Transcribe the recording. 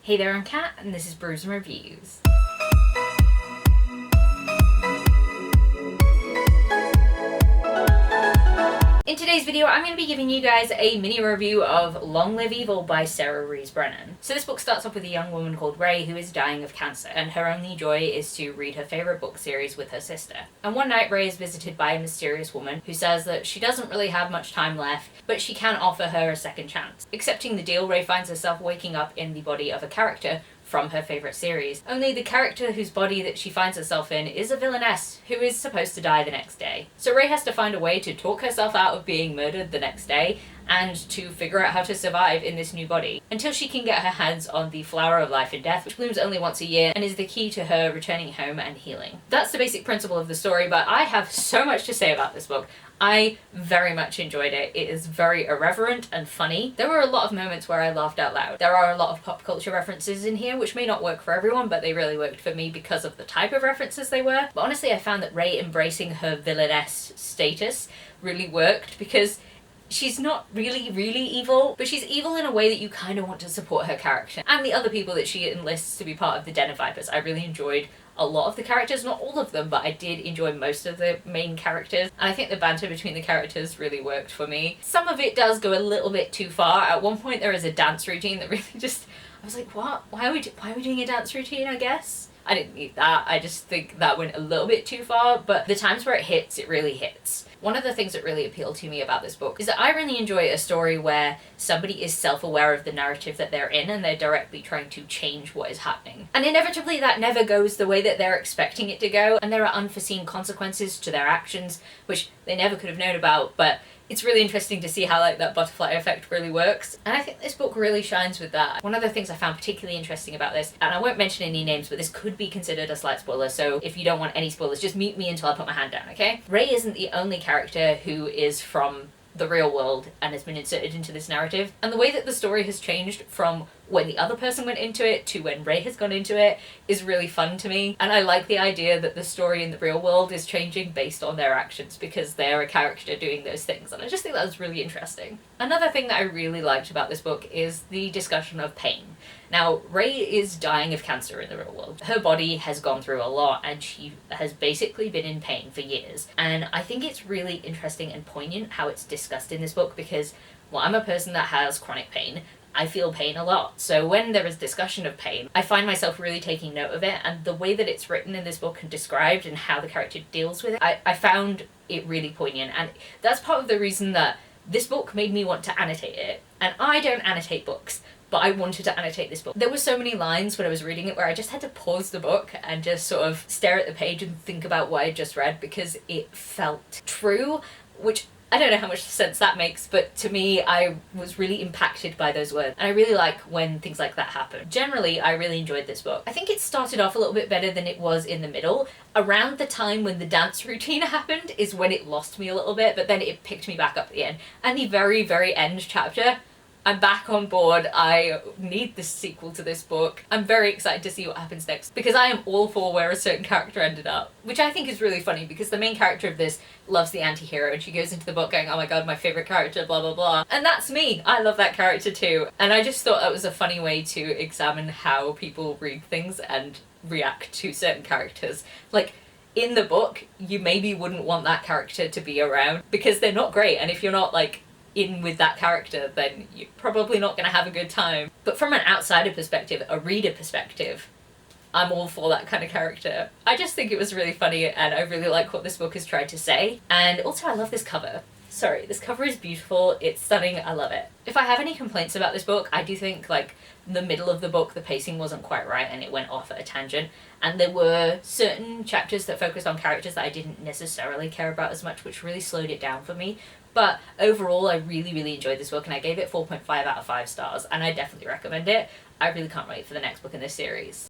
Hey there, I'm Kat, and this is Brews and Reviews. In today's video, I'm going to be giving you guys a mini review of Long Live Evil by Rees Brennan. So this book starts off with a young woman called Ray who is dying of cancer, and her only joy is to read her favourite book series with her sister. And one night Ray is visited by a mysterious woman who says that she doesn't really have much time left, but she can offer her a second chance. Accepting the deal, Ray finds herself waking up in the body of a character from her favourite series. Only the character whose body that she finds herself in is a villainess who is supposed to die the next day. So Ray has to find a way to talk herself out of being murdered the next day and to figure out how to survive in this new body until she can get her hands on the flower of life and death, which blooms only once a year and is the key to her returning home and healing. That's the basic principle of the story, but I have so much to say about this book. I very much enjoyed it. It is very irreverent and funny. There were a lot of moments where I laughed out loud. There are a lot of pop culture references in here, which may not work for everyone, but they really worked for me because of the type of references they were. But honestly, I found that Ray embracing her villainess status really worked because she's not really evil, but she's evil in a way that you kind of want to support her character. And the other people that she enlists to be part of the Den of Vipers. I really enjoyed a lot of the characters, not all of them, but I did enjoy most of the main characters, and I think the banter between the characters really worked for me. Some of it does go a little bit too far. At one point there is a dance routine that really just, I was like, what? Why are we doing a dance routine, I guess? I didn't need that. I just think that went a little bit too far, but the times where it hits, it really hits. One of the things that really appealed to me about this book is that I really enjoy a story where somebody is self-aware of the narrative that they're in and they're directly trying to change what is happening. And inevitably that never goes the way that they're expecting it to go, and there are unforeseen consequences to their actions, which they never could have known about, but it's really interesting to see how that butterfly effect really works. And I think this book really shines with that. One of the things I found particularly interesting about this, and I won't mention any names, but this could be considered a slight spoiler, so if you don't want any spoilers, just mute me until I put my hand down, okay? Ray isn't the only character who is from the real world and has been inserted into this narrative, and the way that the story has changed from when the other person went into it to when Ray has gone into it is really fun to me. And I like the idea that the story in the real world is changing based on their actions because they're a character doing those things, and I just think that was really interesting. Another thing that I really liked about this book is the discussion of pain. Now, Ray is dying of cancer in the real world. Her body has gone through a lot and she has basically been in pain for years. And I think it's really interesting and poignant how it's discussed in this book because, well, I'm a person that has chronic pain. I feel pain a lot. So when there is discussion of pain, I find myself really taking note of it, and the way that it's written in this book and described and how the character deals with it, I found it really poignant. And that's part of the reason that this book made me want to annotate it. And I don't annotate books, but I wanted to annotate this book. There were so many lines when I was reading it where I just had to pause the book and just sort of stare at the page and think about what I just read because it felt true, which I don't know how much sense that makes, but to me, I was really impacted by those words. And I really like when things like that happen. Generally, I really enjoyed this book. I think it started off a little bit better than it was in the middle. Around the time when the dance routine happened is when it lost me a little bit, but then it picked me back up at the end. And the very, very end chapter, I'm back on board. I need this sequel to this book. I'm very excited to see what happens next because I am all for where a certain character ended up, which I think is really funny because the main character of this loves the anti-hero and she goes into the book going, oh my god, my favourite character, blah blah blah. And that's me. I love that character too. And I just thought that was a funny way to examine how people read things and react to certain characters. Like, in the book, you maybe wouldn't want that character to be around because they're not great, and if you're not in with that character, then you're probably not going to have a good time. But from an outsider perspective, a reader perspective, I'm all for that kind of character. I just think it was really funny and I really like what this book has tried to say. And also I love this cover. Sorry, this cover is beautiful, it's stunning, I love it. If I have any complaints about this book, I do think the middle of the book, the pacing wasn't quite right and it went off at a tangent. And there were certain chapters that focused on characters that I didn't necessarily care about as much, which really slowed it down for me. But overall, I really enjoyed this book and I gave it 4.5 out of 5 stars, and I definitely recommend it. I really can't wait for the next book in this series.